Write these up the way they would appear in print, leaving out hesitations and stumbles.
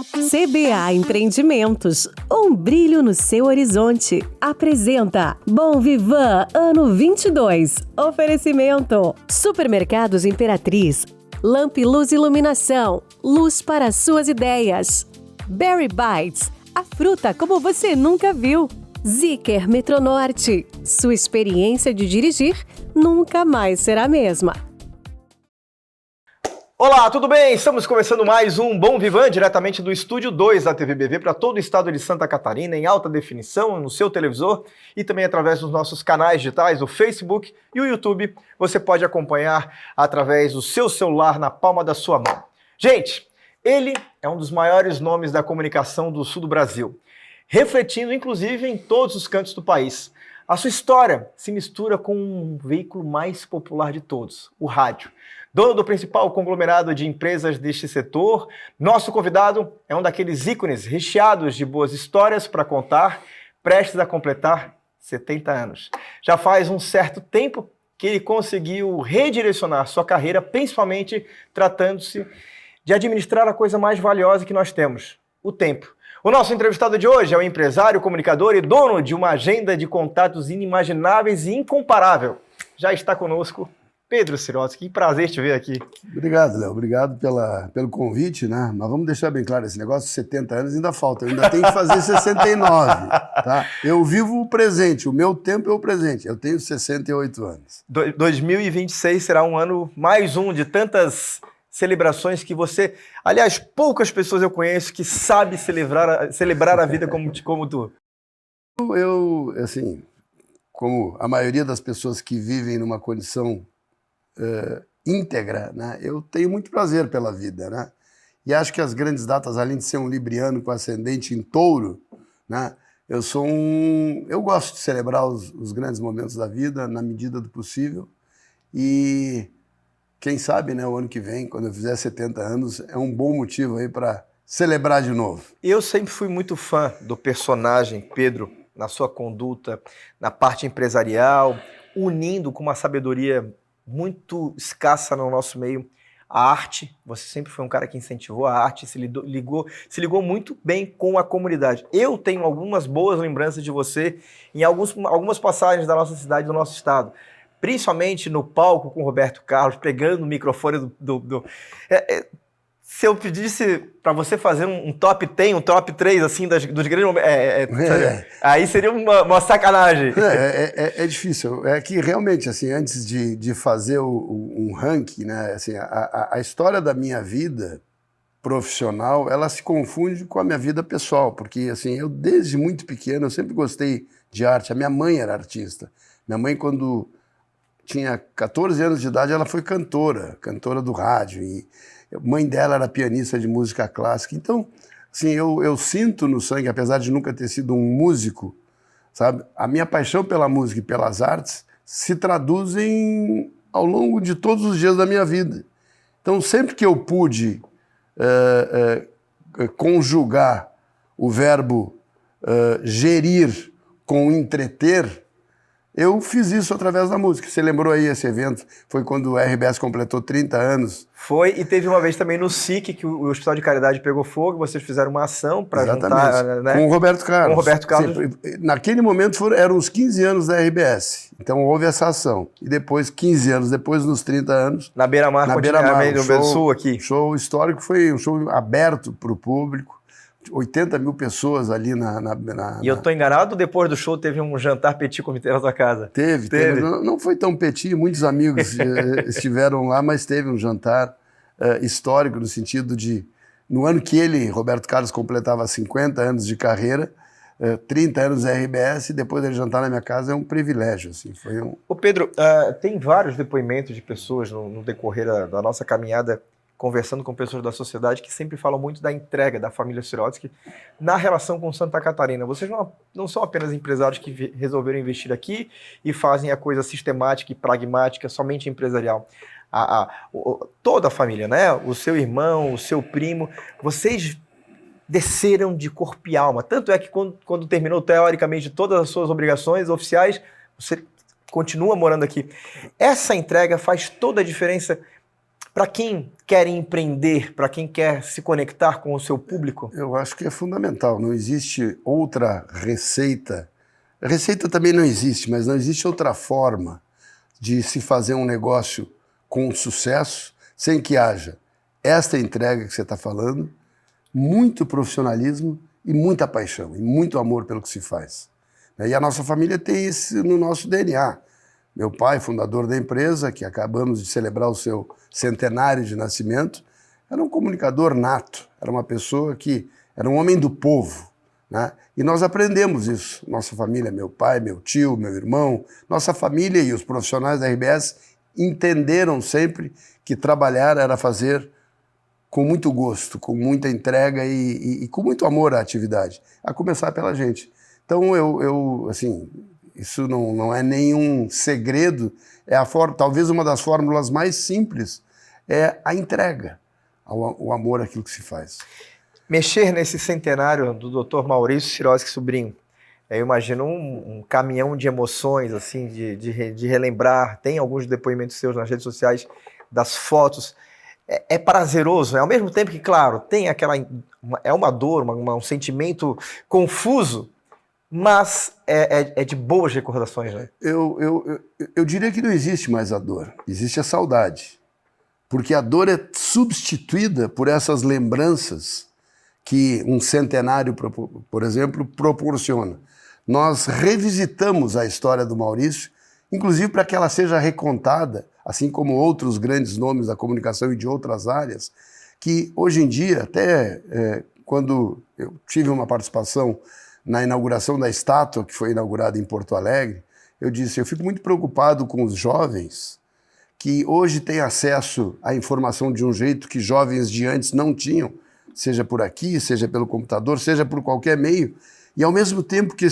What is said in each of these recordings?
CBA Empreendimentos, um brilho no seu horizonte. Apresenta Bom Vivan Ano 22. Oferecimento Supermercados Imperatriz, Lamp Luz Iluminação, luz para suas ideias. Berry Bites, a fruta como você nunca viu. Zeekr Metronorte, sua experiência de dirigir nunca mais será a mesma. Olá, tudo bem? Estamos começando mais um Bom Vivan, diretamente do Estúdio 2 da TV BV para todo o estado de Santa Catarina, em alta definição, no seu televisor e também através dos nossos canais digitais, o Facebook e o YouTube. Você pode acompanhar através do seu celular na palma da sua mão. Gente, ele é um dos maiores nomes da comunicação do sul do Brasil, refletindo inclusive em todos os cantos do país. A sua história se mistura com um veículo mais popular de todos, o rádio. Dono do principal conglomerado de empresas deste setor, nosso convidado é um daqueles ícones recheados de boas histórias para contar, prestes a completar 70 anos. Já faz um certo tempo que ele conseguiu redirecionar sua carreira, principalmente tratando-se de administrar a coisa mais valiosa que nós temos, o tempo. O nosso entrevistado de hoje é um empresário, comunicador e dono de uma agenda de contatos inimagináveis e incomparável. Já está conosco Pedro Sirotsky, que prazer te ver aqui. Obrigado, Léo. Obrigado pelo convite, né? Mas vamos deixar bem claro, esse negócio de 70 anos ainda falta. Eu ainda tenho que fazer 69, tá? Eu vivo o presente, o meu tempo é o presente. Eu tenho 68 anos. 2026 será um ano, mais um de tantas celebrações que você... Aliás, poucas pessoas eu conheço que sabem celebrar a vida como tu. Eu, assim, como a maioria das pessoas que vivem numa condição íntegra, né? Eu tenho muito prazer pela vida, né? E acho que as grandes datas, além de ser um libriano com ascendente em touro, né? Eu gosto de celebrar os grandes momentos da vida na medida do possível e quem sabe, né, o ano que vem, quando eu fizer 70 anos, é um bom motivo aí para celebrar de novo. Eu sempre fui muito fã do personagem Pedro, na sua conduta, na parte empresarial, unindo com uma sabedoria muito escassa no nosso meio a arte. Você sempre foi um cara que incentivou a arte, se ligou muito bem com a comunidade. Eu tenho algumas boas lembranças de você em algumas passagens da nossa cidade, do nosso estado. Principalmente no palco com o Roberto Carlos, pegando o microfone se eu pedisse para você fazer um top 10, um top 3, assim, dos grandes momentos, aí seria uma sacanagem. É difícil. É que realmente, assim, antes de fazer um ranking, né, assim, a história da minha vida profissional, ela se confunde com a minha vida pessoal, porque, assim, eu desde muito pequeno, eu sempre gostei de arte. A minha mãe era artista. Minha mãe, quando tinha 14 anos de idade, ela foi cantora do rádio, e a mãe dela era pianista de música clássica. Então, assim, eu sinto no sangue, apesar de nunca ter sido um músico, sabe? A minha paixão pela música e pelas artes se traduzem ao longo de todos os dias da minha vida. Então, sempre que eu pude conjugar o verbo gerir com entreter, eu fiz isso através da música. Você lembrou aí esse evento? Foi quando o RBS completou 30 anos. Foi, e teve uma vez também no SIC, que o Hospital de Caridade pegou fogo, vocês fizeram uma ação para juntar... Né? Com o Roberto Carlos. Com o Roberto Carlos. Sim, naquele momento eram os 15 anos da RBS. Então houve essa ação. E depois, 15 anos depois, nos 30 anos... Na Beira-Mar, no Sul aqui. Show histórico, foi um show aberto para o público. 80 mil pessoas ali E eu tô enganado, depois do show teve um jantar petit comité na sua casa? Teve. Não foi tão petit, muitos amigos estiveram lá, mas teve um jantar histórico no sentido de, no ano que Roberto Carlos, completava 50 anos de carreira, 30 anos da RBS, e depois ele jantar na minha casa é um privilégio. Assim, foi um... Ô Pedro, tem vários depoimentos de pessoas no decorrer da nossa caminhada, conversando com pessoas da sociedade que sempre falam muito da entrega da família Sirotsky na relação com Santa Catarina. Vocês não são apenas empresários que resolveram investir aqui e fazem a coisa sistemática e pragmática, somente empresarial. Toda a família, né? O seu irmão, o seu primo, vocês desceram de corpo e alma. Tanto é que quando terminou, teoricamente, todas as suas obrigações oficiais, você continua morando aqui. Essa entrega faz toda a diferença para quem quer empreender, para quem quer se conectar com o seu público? Eu acho que é fundamental. Não existe outra receita. Receita também não existe, mas não existe outra forma de se fazer um negócio com sucesso sem que haja esta entrega que você está falando, muito profissionalismo e muita paixão, e muito amor pelo que se faz. E a nossa família tem isso no nosso DNA. Meu pai, fundador da empresa, que acabamos de celebrar o seu centenário de nascimento, era um comunicador nato, era uma pessoa que era um homem do povo, né? E nós aprendemos isso. Nossa família, meu pai, meu tio, meu irmão, nossa família e os profissionais da RBS entenderam sempre que trabalhar era fazer com muito gosto, com muita entrega e com muito amor à atividade, a começar pela gente. Então, assim, isso não é nenhum segredo, talvez uma das fórmulas mais simples é a entrega, o amor àquilo que se faz. Mexer nesse centenário do Dr. Maurício Sirotsky Sobrinho, eu imagino um caminhão de emoções, assim, de relembrar. Tem alguns depoimentos seus nas redes sociais, das fotos. É prazeroso, ao mesmo tempo que, claro, tem é uma dor, um sentimento confuso, mas é de boas recordações, né? Eu diria que não existe mais a dor, existe a saudade. Porque a dor é substituída por essas lembranças que um centenário, por exemplo, proporciona. Nós revisitamos a história do Maurício, inclusive para que ela seja recontada, assim como outros grandes nomes da comunicação e de outras áreas, que hoje em dia, até quando eu tive uma participação na inauguração da estátua, que foi inaugurada em Porto Alegre, eu disse, eu fico muito preocupado com os jovens que hoje têm acesso à informação de um jeito que jovens de antes não tinham, seja por aqui, seja pelo computador, seja por qualquer meio, e ao mesmo tempo que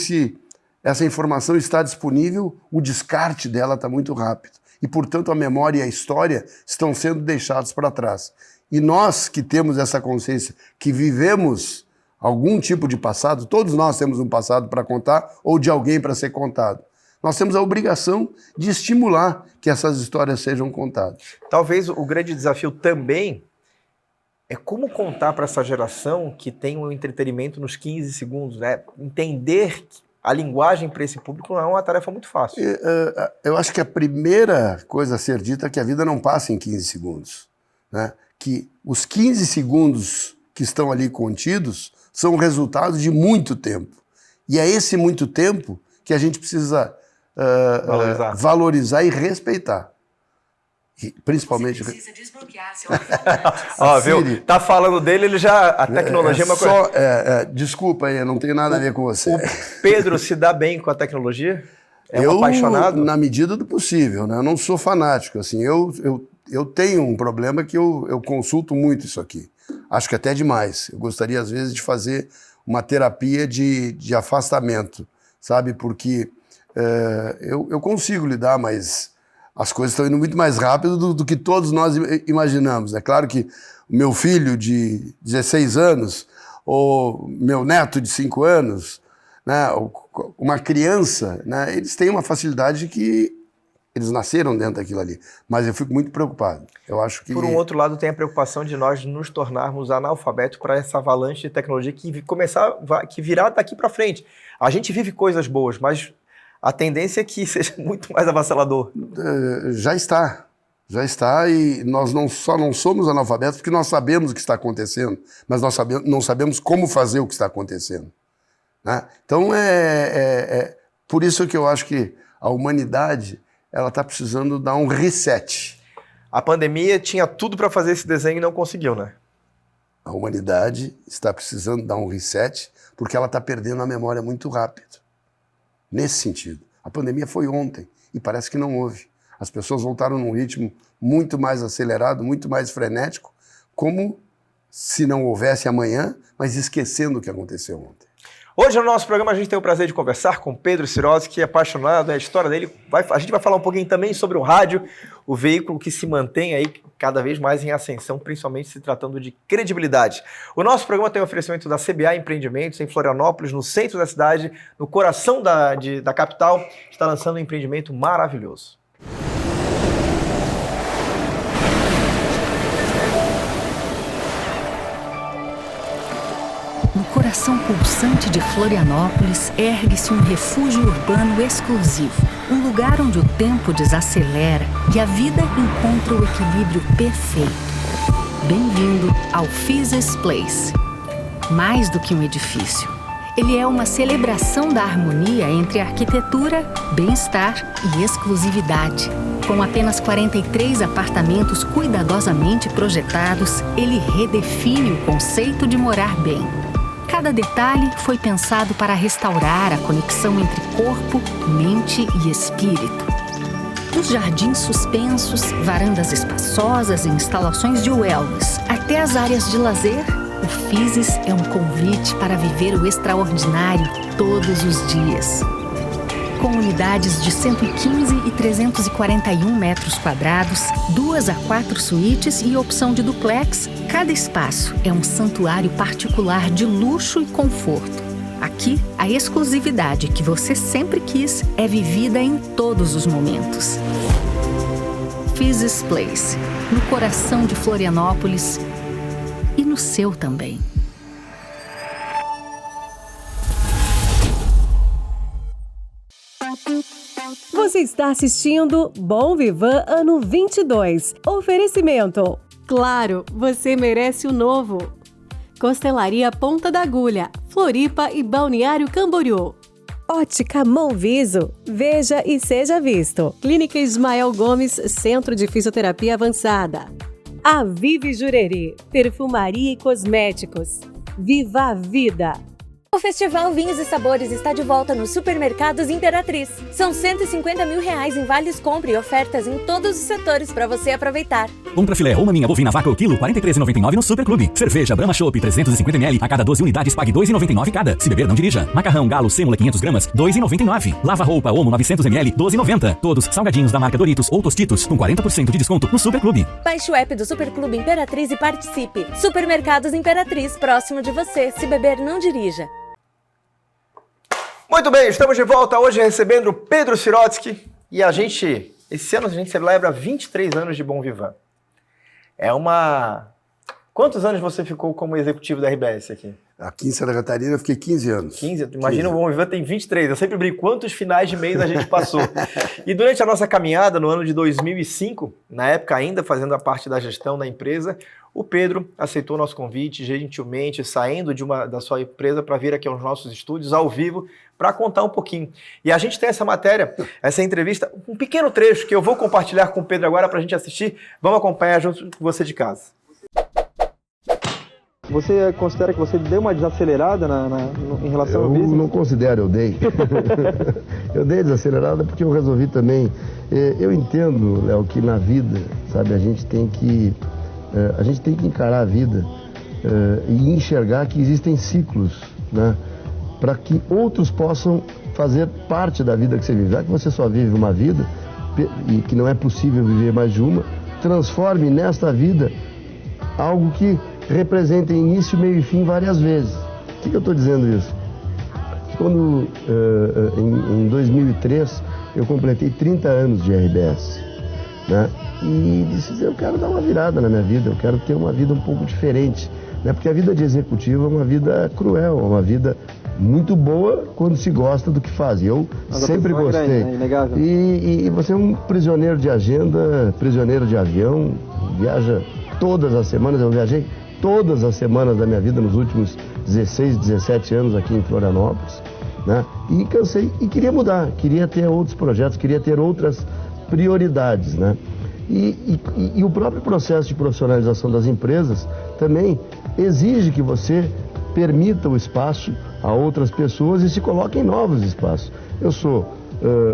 essa informação está disponível, o descarte dela está muito rápido. E, portanto, a memória e a história estão sendo deixados para trás. E nós que temos essa consciência, que vivemos algum tipo de passado, todos nós temos um passado para contar ou de alguém para ser contado. Nós temos a obrigação de estimular que essas histórias sejam contadas. Talvez o grande desafio também é como contar para essa geração que tem um entretenimento nos 15 segundos, né? Entender a linguagem para esse público não é uma tarefa muito fácil. Eu acho que a primeira coisa a ser dita é que a vida não passa em 15 segundos. Né? Que os 15 segundos que estão ali contidos são o resultado de muito tempo. E é esse muito tempo que a gente precisa valorizar e respeitar. E, principalmente... Você precisa desbloquear seu Ó, viu? Tá falando dele, ele já... A tecnologia é uma coisa... Desculpa aí, não tem nada a ver com você. O Pedro se dá bem com a tecnologia? É um apaixonado? Na medida do possível, né? Eu não sou fanático, assim. Eu tenho um problema que eu consulto muito isso aqui. Acho que até demais. Eu gostaria, às vezes, de fazer uma terapia de afastamento, sabe? Porque eu consigo lidar, mas as coisas estão indo muito mais rápido do que todos nós imaginamos. É claro que o meu filho de 16 anos, ou meu neto de 5 anos, né, uma criança, né, eles têm uma facilidade que eles nasceram dentro daquilo ali. Mas eu fico muito preocupado. Eu acho que... Por um outro lado, tem a preocupação de nós nos tornarmos analfabetos para essa avalanche de tecnologia que virá daqui para frente. A gente vive coisas boas, mas a tendência é que seja muito mais avassalador. Já está, e nós só não somos analfabetos porque nós sabemos o que está acontecendo, mas nós não sabemos como fazer o que está acontecendo. Né? Então, por isso que eu acho que a humanidade está precisando dar um reset. A pandemia tinha tudo para fazer esse desenho e não conseguiu, né? A humanidade está precisando dar um reset porque ela está perdendo a memória muito rápido. Nesse sentido. A pandemia foi ontem e parece que não houve. As pessoas voltaram num ritmo muito mais acelerado, muito mais frenético, como se não houvesse amanhã, mas esquecendo o que aconteceu ontem. Hoje no nosso programa a gente tem o prazer de conversar com Pedro Sirotsky, que é apaixonado, a história dele. A gente vai falar um pouquinho também sobre o rádio, o veículo que se mantém aí cada vez mais em ascensão, principalmente se tratando de credibilidade. O nosso programa tem o oferecimento da CBA Empreendimentos, em Florianópolis, no centro da cidade, no coração da capital, está lançando um empreendimento maravilhoso. No coração pulsante de Florianópolis, ergue-se um refúgio urbano exclusivo. Um lugar onde o tempo desacelera e a vida encontra o equilíbrio perfeito. Bem-vindo ao Fizes Place. Mais do que um edifício. Ele é uma celebração da harmonia entre arquitetura, bem-estar e exclusividade. Com apenas 43 apartamentos cuidadosamente projetados, ele redefine o conceito de morar bem. Cada detalhe foi pensado para restaurar a conexão entre corpo, mente e espírito. Dos jardins suspensos, varandas espaçosas e instalações de wellness, até as áreas de lazer, o Fizes é um convite para viver o extraordinário todos os dias. Com unidades de 115 e 341 metros quadrados, 2 a 4 suítes e opção de duplex, cada espaço é um santuário particular de luxo e conforto. Aqui, a exclusividade que você sempre quis é vivida em todos os momentos. Fizes Place, no coração de Florianópolis e no seu também. Você está assistindo Bom Vivan Ano 22. Oferecimento. Claro, você merece o novo. Costelaria Ponta da Agulha, Floripa e Balneário Camboriú. Ótica Monviso. Veja e seja visto. Clínica Ismael Gomes, Centro de Fisioterapia Avançada. A Vive Jurerê, Perfumaria e Cosméticos. Viva a Vida! O Festival Vinhos e Sabores está de volta nos Supermercados Imperatriz. São R$150 mil em vales compra e ofertas em todos os setores para você aproveitar. Compra filé ou maminha bovina vaca o quilo, R$ 43,99 no Superclube. Cerveja Brahma Chopp 350ml, a cada 12 unidades pague R$ 2,99 cada. Se beber, não dirija. Macarrão Galo Sêmula 500 gramas, R$ 2,99. Lava roupa Omo 900ml, R$ 12,90. Todos salgadinhos da marca Doritos ou Tostitos, com 40% de desconto no Superclube. Baixe o app do Superclube Imperatriz e participe. Supermercados Imperatriz, próximo de você. Se beber, não dirija. Muito bem, estamos de volta hoje recebendo o Pedro Sirotsky e esse ano a gente celebra 23 anos de Bom Vivan. Quantos anos você ficou como executivo da RBS aqui? Aqui em Santa Catarina eu fiquei 15 anos. 15? Imagina, o Bom Vivan tem 23. Eu sempre brinco quantos finais de mês a gente passou. E durante a nossa caminhada, no ano de 2005, na época ainda fazendo a parte da gestão da empresa, o Pedro aceitou o nosso convite, gentilmente, saindo da sua empresa para vir aqui aos nossos estúdios, ao vivo, para contar um pouquinho. E a gente tem essa matéria, essa entrevista, um pequeno trecho que eu vou compartilhar com o Pedro agora para a gente assistir. Vamos acompanhar junto com você de casa. Você considera que você deu uma desacelerada em relação ao business? Eu não considero, eu dei. Eu dei desacelerada porque eu resolvi também. Eu entendo, Léo, que na vida, sabe, a gente tem que encarar a vida e enxergar que existem ciclos, né? Para que outros possam fazer parte da vida que você vive. Já que você só vive uma vida e que não é possível viver mais de uma, transforme nesta vida algo que representa início, meio e fim várias vezes. Por que eu estou dizendo isso? Quando, em 2003, eu completei 30 anos de RBS, né? E disse, eu quero dar uma virada na minha vida, eu quero ter uma vida um pouco diferente, né? Porque a vida de executivo é uma vida cruel, é uma vida muito boa quando se gosta do que faz. Eu sempre gostei. Grande, né? E você é um prisioneiro de agenda, prisioneiro de avião, viaja todas as semanas. Eu viajei todas as semanas da minha vida nos últimos 16, 17 anos aqui em Florianópolis, né? E cansei e queria mudar, queria ter outros projetos, queria ter outras prioridades, né? E o próprio processo de profissionalização das empresas também exige que você permita o espaço a outras pessoas e se coloque em novos espaços. Eu sou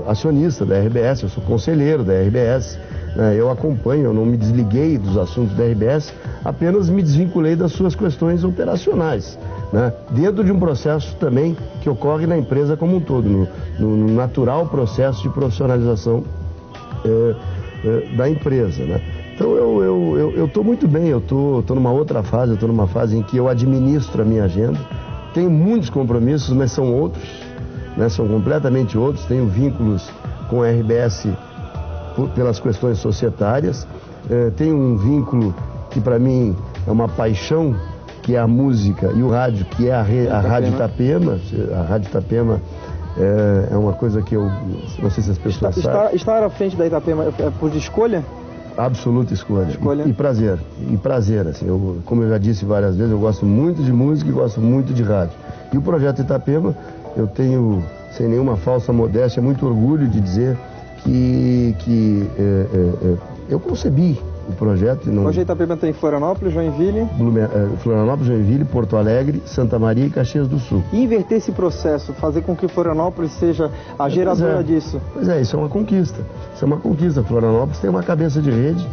acionista da RBS, eu sou conselheiro da RBS, né? Eu acompanho, eu não me desliguei dos assuntos da RBS, apenas me desvinculei das suas questões operacionais, né? Dentro de um processo também que ocorre na empresa como um todo, no natural processo de profissionalização da empresa, né? Então eu estou muito bem, eu estou numa outra fase, eu estou numa fase em que eu administro a minha agenda, tenho muitos compromissos, mas são outros, né? São completamente outros, tenho vínculos com a RBS pelas questões societárias, tenho um vínculo que para mim é uma paixão que é a música, e o rádio, que é a Rádio Itapema. A Rádio Itapema é uma coisa que eu não sei se as pessoas sabem. Estar à frente da Itapema é por escolha? Absoluta escolha. E prazer. E prazer, assim. Como eu já disse várias vezes, eu gosto muito de música e gosto muito de rádio. E o projeto Itapema, eu tenho, sem nenhuma falsa modéstia, muito orgulho de dizer que eu concebi o projeto. Hoje a Itapema tem Florianópolis, Joinville... Florianópolis, Joinville, Porto Alegre, Santa Maria e Caxias do Sul. E inverter esse processo, fazer com que Florianópolis seja a geradora disso. Pois é, isso é uma conquista. Isso é uma conquista. Florianópolis tem uma cabeça de rede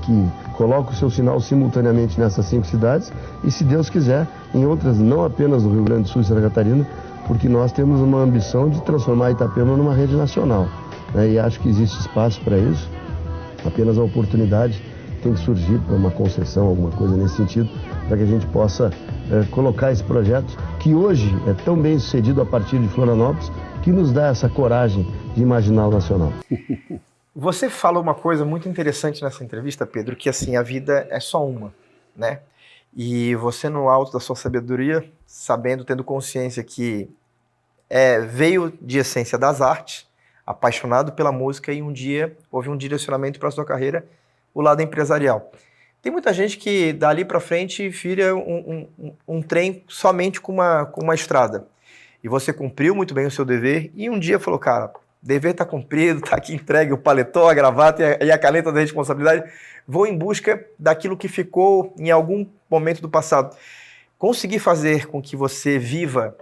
que coloca o seu sinal simultaneamente nessas 5 cidades e, se Deus quiser, em outras, não apenas no Rio Grande do Sul e Santa Catarina, porque nós temos uma ambição de transformar a Itapema numa rede nacional, né? E acho que existe espaço para isso. Apenas a oportunidade tem que surgir para uma concessão, alguma coisa nesse sentido, para que a gente possa colocar esse projeto, que hoje é tão bem sucedido a partir de Florianópolis, que nos dá essa coragem de imaginar o nacional. Você falou uma coisa muito interessante nessa entrevista, Pedro, que assim, a vida é só uma, né? E você, no alto da sua sabedoria, sabendo, tendo consciência que veio de essência das artes, apaixonado pela música, e um dia houve um direcionamento para a sua carreira, o lado empresarial. Tem muita gente que dali para frente vira um trem somente com uma estrada. E você cumpriu muito bem o seu dever e um dia falou, cara, dever está cumprido, está aqui entregue o paletó, a gravata e a caneta da responsabilidade, vou em busca daquilo que ficou em algum momento do passado. Conseguir fazer com que você viva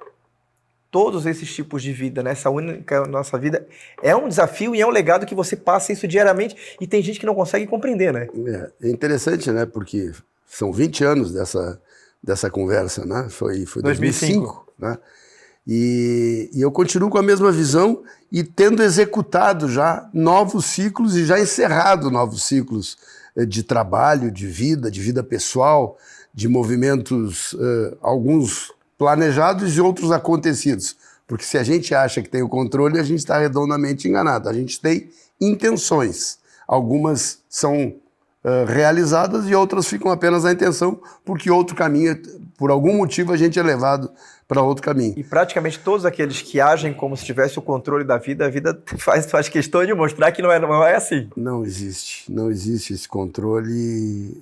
todos esses tipos de vida, nessa única nossa vida, é um desafio e é um legado que você passa isso diariamente e tem gente que não consegue compreender, né? É interessante, né? Porque são 20 anos dessa conversa, né? Foi 2005, né? E eu continuo com a mesma visão e tendo executado já novos ciclos e já encerrado novos ciclos de trabalho, de vida pessoal, de movimentos, alguns planejados e outros acontecidos. Porque se a gente acha que tem o controle, a gente está redondamente enganado. A gente tem intenções. Algumas são realizadas e outras ficam apenas na intenção, porque outro caminho, por algum motivo, a gente é levado para outro caminho. E praticamente todos aqueles que agem como se tivesse o controle da vida, a vida faz questão de mostrar que não é assim. Não existe esse controle.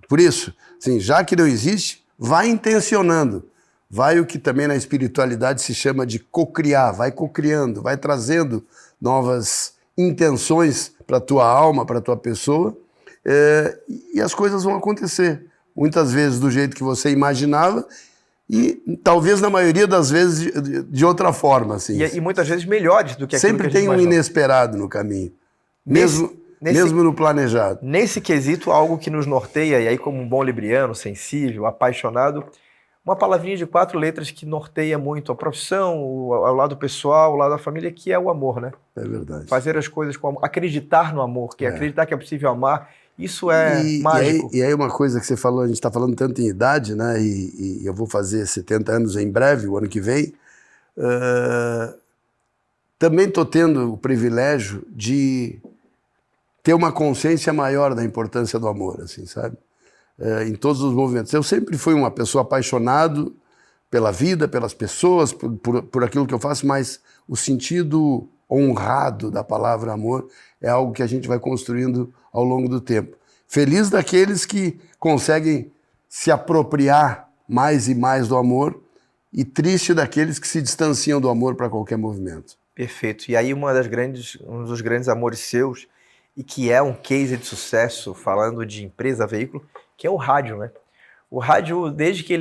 Por isso, assim, já que não existe, vai intencionando, vai o que também na espiritualidade se chama de cocriar, vai cocriando, vai trazendo novas intenções para a tua alma, para a tua pessoa, e as coisas vão acontecer, muitas vezes do jeito que você imaginava e talvez na maioria das vezes de outra forma. Assim. E muitas vezes melhores do que aquilo sempre que a gente tem um imaginou. Inesperado no caminho, mesmo no planejado. Nesse quesito, algo que nos norteia, e aí como um bom libriano, sensível, apaixonado, uma palavrinha de 4 letras que norteia muito a profissão, o lado pessoal, o lado da família, que é o amor, né? É verdade. Fazer as coisas com amor, acreditar no amor, acreditar que é possível amar, isso é mágico. E aí uma coisa que você falou, a gente está falando tanto em idade, né? E eu vou fazer 70 anos em breve, o ano que vem. Também estou tendo o privilégio de ter uma consciência maior da importância do amor, assim, sabe? Em todos os movimentos. Eu sempre fui uma pessoa apaixonado pela vida, pelas pessoas, por aquilo que eu faço, mas o sentido honrado da palavra amor é algo que a gente vai construindo ao longo do tempo. Feliz daqueles que conseguem se apropriar mais e mais do amor e triste daqueles que se distanciam do amor para qualquer movimento. Perfeito. E aí um dos grandes amores seus, e que é um case de sucesso, falando de empresa, veículo, que é o rádio, né? O rádio, desde que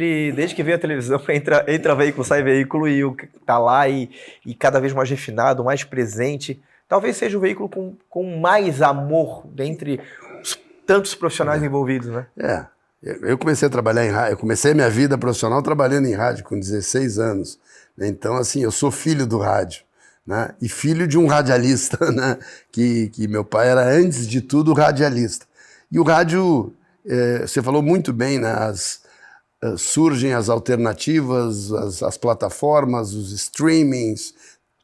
veio a televisão, entra veículo, sai veículo, e tá lá e cada vez mais refinado, mais presente. Talvez seja o veículo com mais amor dentre tantos profissionais envolvidos, né? Eu comecei a trabalhar em rádio, eu comecei a minha vida profissional trabalhando em rádio com 16 anos. Então, assim, eu sou filho do rádio, né? E filho de um radialista, né? Que meu pai era, antes de tudo, radialista. E o rádio... você falou muito bem, né? Surgem as alternativas, as plataformas, os streamings,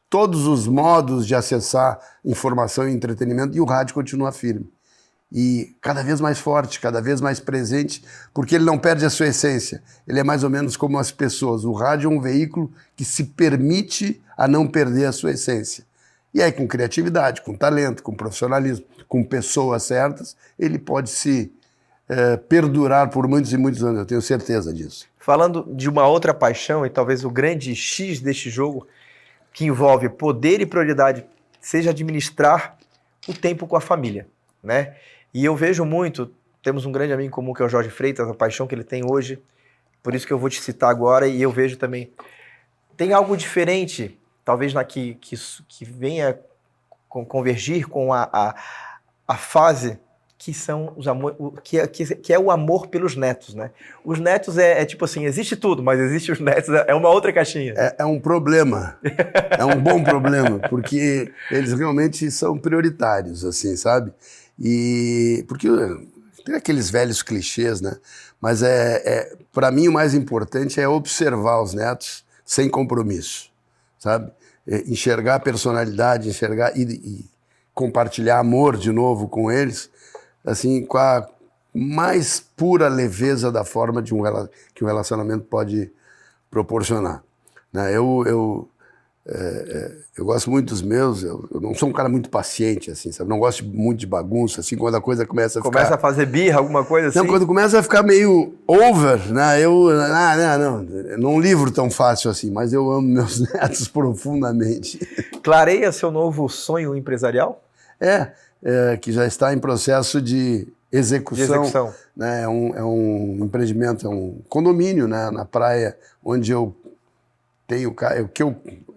todos os modos de acessar informação e entretenimento, e o rádio continua firme. e cada vez mais forte, cada vez mais presente, porque ele não perde a sua essência. Ele é mais ou menos como as pessoas. O rádio é um veículo que se permite a não perder a sua essência. E aí, com criatividade, com talento, com profissionalismo, com pessoas certas, ele pode se perdurar por muitos e muitos anos, eu tenho certeza disso. Falando de uma outra paixão, e talvez o grande X deste jogo, que envolve poder e prioridade, seja administrar o tempo com a família, né? E eu vejo muito, temos um grande amigo em comum que é o Jorge Freitas, a paixão que ele tem hoje, por isso que eu vou te citar agora, e eu vejo também, tem algo diferente, talvez que venha convergir com a fase que são os que é o amor pelos netos, né? Os netos é tipo assim, existe tudo, mas existe os netos, é uma outra caixinha. É um problema, é um bom problema, porque eles realmente são prioritários, assim, sabe? E porque tem aqueles velhos clichês, né? Mas para mim o mais importante é observar os netos sem compromisso, sabe? Enxergar a personalidade, enxergar e compartilhar amor de novo com eles, assim, com a mais pura leveza da forma que um relacionamento pode proporcionar, né? Eu gosto muito dos meus, eu não sou um cara muito paciente, assim, sabe? Não gosto muito de bagunça, assim, quando a coisa começa a fazer birra, alguma coisa assim? Não, quando começa a ficar meio over, né? Não livro tão fácil assim, mas eu amo meus netos profundamente. Clareia seu novo sonho empresarial? Que já está em processo de execução. Né? É um empreendimento, é um condomínio, né? Na praia onde eu tenho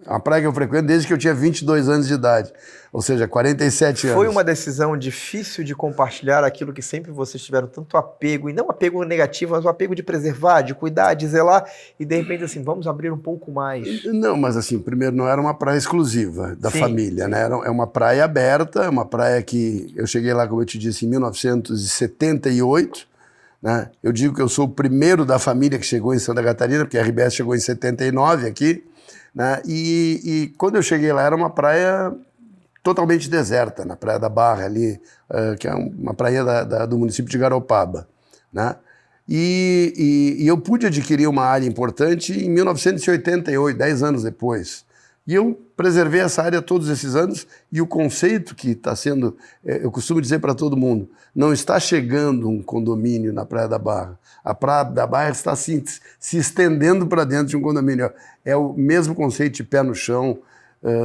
a praia que eu frequento desde que eu tinha 22 anos de idade, ou seja, 47 anos. Foi uma decisão difícil de compartilhar aquilo que sempre vocês tiveram tanto apego, e não apego negativo, mas o apego de preservar, de cuidar, de zelar, e de repente assim, vamos abrir um pouco mais. Não, mas assim, primeiro não era uma praia exclusiva da família, né? É uma praia aberta, é uma praia que eu cheguei lá, como eu te disse, em 1978, né? Eu digo que eu sou o primeiro da família que chegou em Santa Catarina, porque a RBS chegou em 79 aqui, né? E quando eu cheguei lá era uma praia totalmente deserta, na Praia da Barra ali, que é uma praia do município de Garopaba, né? E eu pude adquirir uma área importante em 1988, 10 anos depois. E eu preservei essa área todos esses anos, e o conceito que está sendo, eu costumo dizer para todo mundo, não está chegando um condomínio na Praia da Barra. A Praia da Barra está se estendendo para dentro de um condomínio. É o mesmo conceito de pé no chão,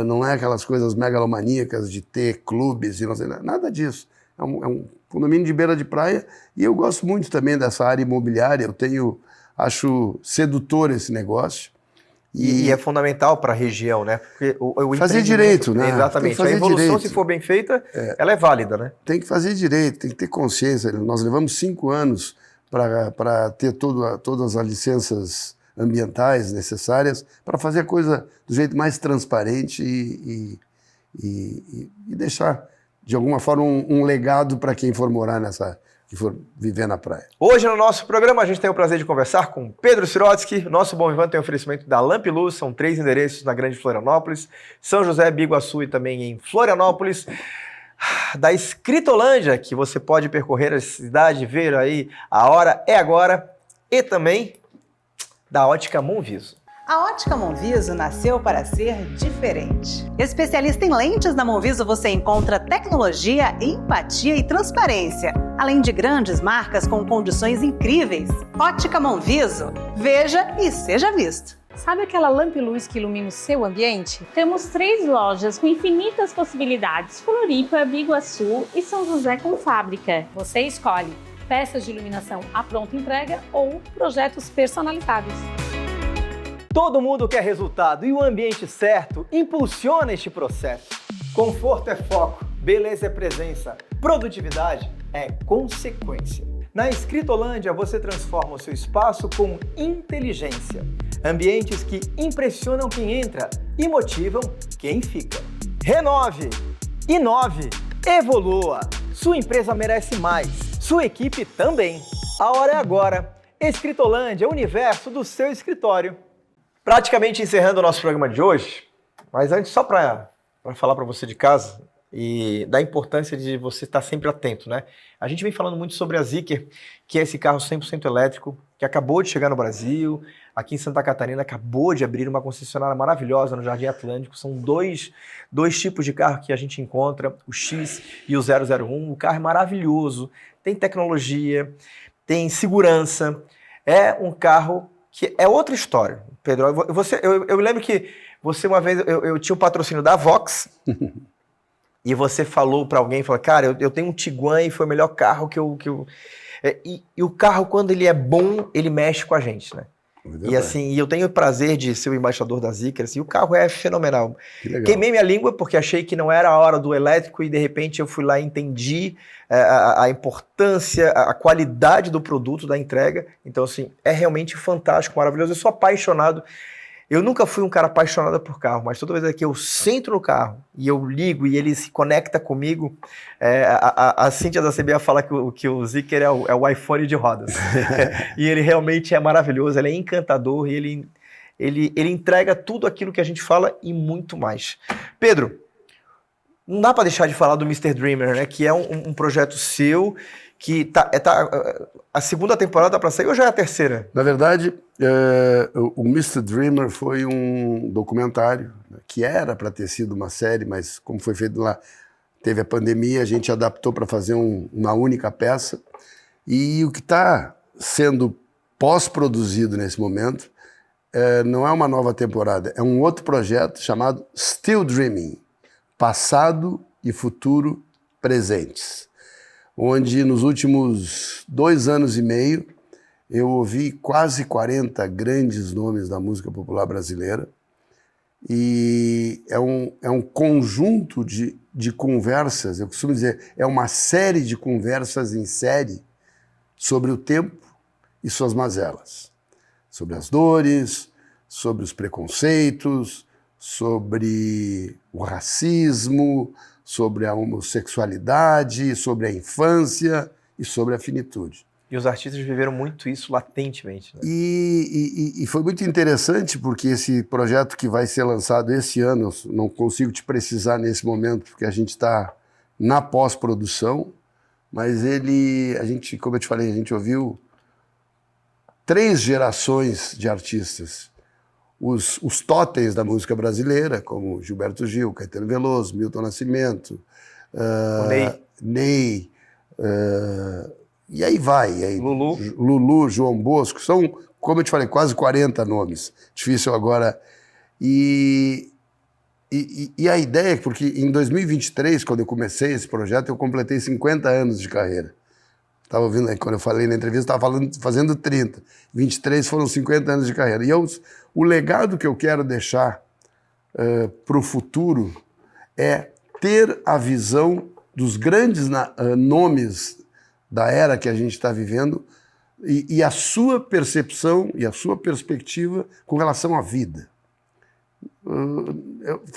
não é aquelas coisas megalomaníacas de ter clubes e não sei nada disso. É um condomínio de beira de praia, e eu gosto muito também dessa área imobiliária, acho sedutor esse negócio. E é fundamental para a região, né? Porque o fazer direito, né? Exatamente. A evolução, direito. Se for bem feita, ela é válida, né? Tem que fazer direito, tem que ter consciência. Nós levamos 5 anos para ter todas as licenças ambientais necessárias para fazer a coisa do jeito mais transparente e deixar, de alguma forma, um legado para quem for morar que for viver na praia. Hoje no nosso programa a gente tem o prazer de conversar com Pedro Sirotsky. Nosso Bom Vivant tem oferecimento da Lamp Luz, são 3 endereços na Grande Florianópolis, São José, Biguaçu e também em Florianópolis. Da Escritolândia, que você pode percorrer a cidade, ver aí a hora é agora, e também da Ótica Monviso. A Ótica Monviso nasceu para ser diferente. Especialista em lentes, na Monviso você encontra tecnologia, empatia e transparência, além de grandes marcas com condições incríveis. Ótica Monviso, veja e seja visto. Sabe aquela Lamp Luz que ilumina o seu ambiente? Temos 3 lojas com infinitas possibilidades: Floripa, Biguaçu e São José com fábrica. Você escolhe peças de iluminação à pronta entrega ou projetos personalizados. Todo mundo quer resultado, e o ambiente certo impulsiona este processo. Conforto é foco, beleza é presença, produtividade é consequência. Na Escritolândia você transforma o seu espaço com inteligência. Ambientes que impressionam quem entra e motivam quem fica. Renove, inove, evolua. Sua empresa merece mais, sua equipe também. A hora é agora. Escritolândia, o universo do seu escritório. Praticamente encerrando o nosso programa de hoje, mas antes, só para falar para você de casa, e da importância de você estar sempre atento, né? A gente vem falando muito sobre a Zeekr, que é esse carro 100% elétrico, que acabou de chegar no Brasil, aqui em Santa Catarina acabou de abrir uma concessionária maravilhosa no Jardim Atlântico. São dois tipos de carro que a gente encontra, o X e o 001. O carro é maravilhoso, tem tecnologia, tem segurança, é um carro que é outra história. Pedro, eu lembro que você uma vez, eu tinha o patrocínio da Vox, e você falou para alguém, cara, eu tenho um Tiguan e foi o melhor carro que eu... E o carro, quando ele é bom, ele mexe com a gente, né? E assim, eu tenho o prazer de ser o embaixador da Zeekr, assim, o carro é fenomenal. Queimei minha língua porque achei que não era a hora do elétrico e de repente eu fui lá e entendi a importância, a qualidade do produto, da entrega. Então assim, é realmente fantástico, maravilhoso. Eu sou apaixonado. Eu nunca fui um cara apaixonado por carro, mas toda vez que eu sento no carro e eu ligo e ele se conecta comigo, a Cíntia da CBA fala que o Zeekr é o iPhone de rodas. E ele realmente é maravilhoso, ele é encantador e ele entrega tudo aquilo que a gente fala e muito mais. Pedro, não dá para deixar de falar do Mr. Dreamer, né? Que é um projeto seu, que a segunda temporada para sair ou já é a terceira? Na verdade, o Mr. Dreamer foi um documentário, né, que era para ter sido uma série, mas como foi feito lá, teve a pandemia, a gente adaptou para fazer uma única peça. E o que está sendo pós-produzido nesse momento não é uma nova temporada, é um outro projeto chamado Still Dreaming, Passado e Futuro Presentes, onde nos últimos 2 anos e meio eu ouvi quase 40 grandes nomes da música popular brasileira, e é um conjunto de conversas, eu costumo dizer, é uma série de conversas em série sobre o tempo e suas mazelas, sobre as dores, sobre os preconceitos, sobre o racismo, sobre a homossexualidade, sobre a infância e sobre a finitude. E os artistas viveram muito isso latentemente, né? E foi muito interessante porque esse projeto que vai ser lançado esse ano, eu não consigo te precisar nesse momento porque a gente está na pós-produção, mas a gente, como eu te falei, a gente ouviu 3 gerações de artistas. Os totens da música brasileira, como Gilberto Gil, Caetano Veloso, Milton Nascimento, Ney, e aí vai. Aí, Lulu, João Bosco, são, como eu te falei, quase 40 nomes. Difícil agora. E a ideia é porque em 2023, quando eu comecei esse projeto, eu completei 50 anos de carreira. Estava ouvindo aí, quando eu falei na entrevista, estava fazendo 30. 23 foram 50 anos de carreira. E o legado que eu quero deixar para o futuro é ter a visão dos grandes nomes da era que a gente está vivendo e a sua percepção e a sua perspectiva com relação à vida.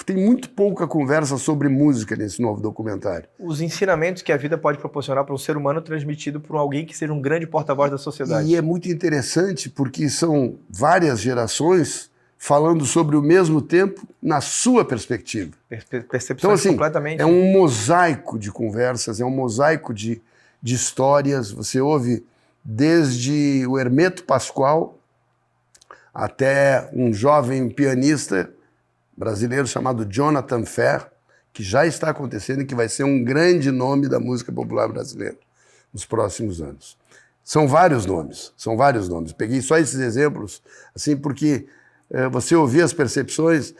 Tem muito pouca conversa sobre música nesse novo documentário. Os ensinamentos que a vida pode proporcionar para um ser humano transmitido por alguém que seja um grande porta-voz da sociedade. E é muito interessante porque são várias gerações falando sobre o mesmo tempo na sua perspectiva. Percepções então, assim, completamente... É um mosaico de conversas, é um mosaico de histórias. Você ouve desde o Hermeto Pascoal até um jovem pianista brasileiro chamado Jonathan Ferr, que já está acontecendo e que vai ser um grande nome da música popular brasileira nos próximos anos. São vários nomes. Peguei só esses exemplos, assim, porque você ouvir as percepções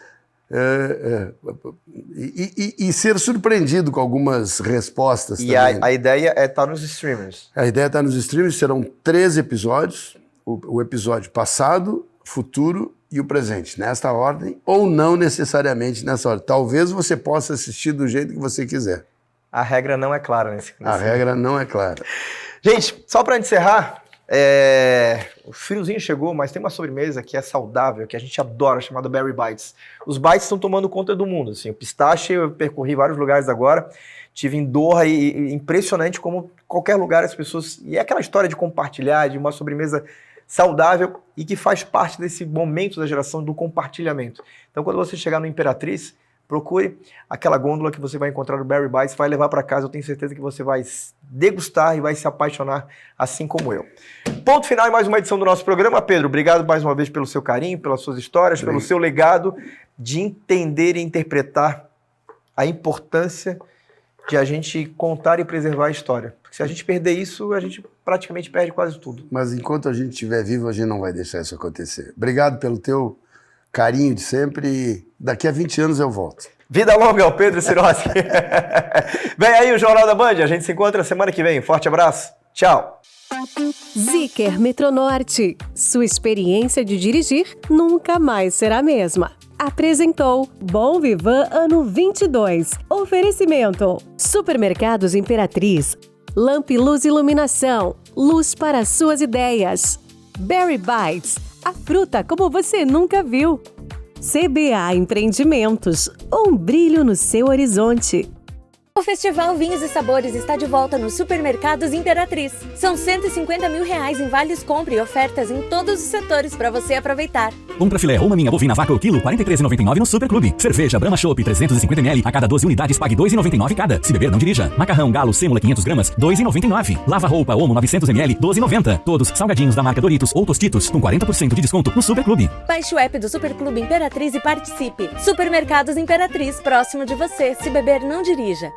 e ser surpreendido com algumas respostas e também. A ideia é estar nos streamers. A ideia é estar nos streamers, serão 3 episódios, o episódio passado, futuro e o presente, nesta ordem, ou não necessariamente nessa ordem. Talvez você possa assistir do jeito que você quiser. A regra não é clara nesse A regra não é clara. Gente, só para encerrar, o friozinho chegou, mas tem uma sobremesa que é saudável, que a gente adora, chamada Berry Bites. Os bites estão tomando conta do mundo, assim. O pistache, eu percorri vários lugares agora, tive em Doha e impressionante como qualquer lugar as pessoas... E é aquela história de compartilhar, de uma sobremesa saudável e que faz parte desse momento da geração do compartilhamento. Então, quando você chegar no Imperatriz, procure aquela gôndola que você vai encontrar no Berry Bites, vai levar para casa, eu tenho certeza que você vai degustar e vai se apaixonar, assim como eu. Ponto final em mais uma edição do nosso programa. Pedro, obrigado mais uma vez pelo seu carinho, pelas suas histórias, pelo seu legado de entender e interpretar a importância de a gente contar e preservar a história. Porque se a gente perder isso, a gente praticamente perde quase tudo. Mas enquanto a gente estiver vivo, a gente não vai deixar isso acontecer. Obrigado pelo teu carinho de sempre e daqui a 20 anos eu volto. Vida longa ao Pedro Sirotsky. Vem aí o Jornal da Band, a gente se encontra semana que vem. Forte abraço, tchau. Zeekr Metronorte. Sua experiência de dirigir nunca mais será a mesma. Apresentou Bom Vivan Ano 22. Oferecimento: Supermercados Imperatriz. Lamp Luz Iluminação. Luz para suas ideias. Berry Bites. A fruta como você nunca viu. CBA Empreendimentos. Um brilho no seu horizonte. O Festival Vinhos e Sabores está de volta nos Supermercados Imperatriz. São 150 mil reais em vales compra e ofertas em todos os setores para você aproveitar. Compra filé ou maminha bovina vaca o quilo, R$ 43,99 no Super Clube. Cerveja Brahma Chopp 350ml, a cada 12 unidades pague R$ 2,99 cada. Se beber, não dirija. Macarrão Galo Sêmola 500 gramas, R$ 2,99. Lava roupa Omo 900ml, R$ 12,90. Todos salgadinhos da marca Doritos ou Tostitos, com 40% de desconto no Super Clube. Baixe o app do Super Clube Imperatriz e participe. Supermercados Imperatriz, próximo de você. Se beber, não dirija.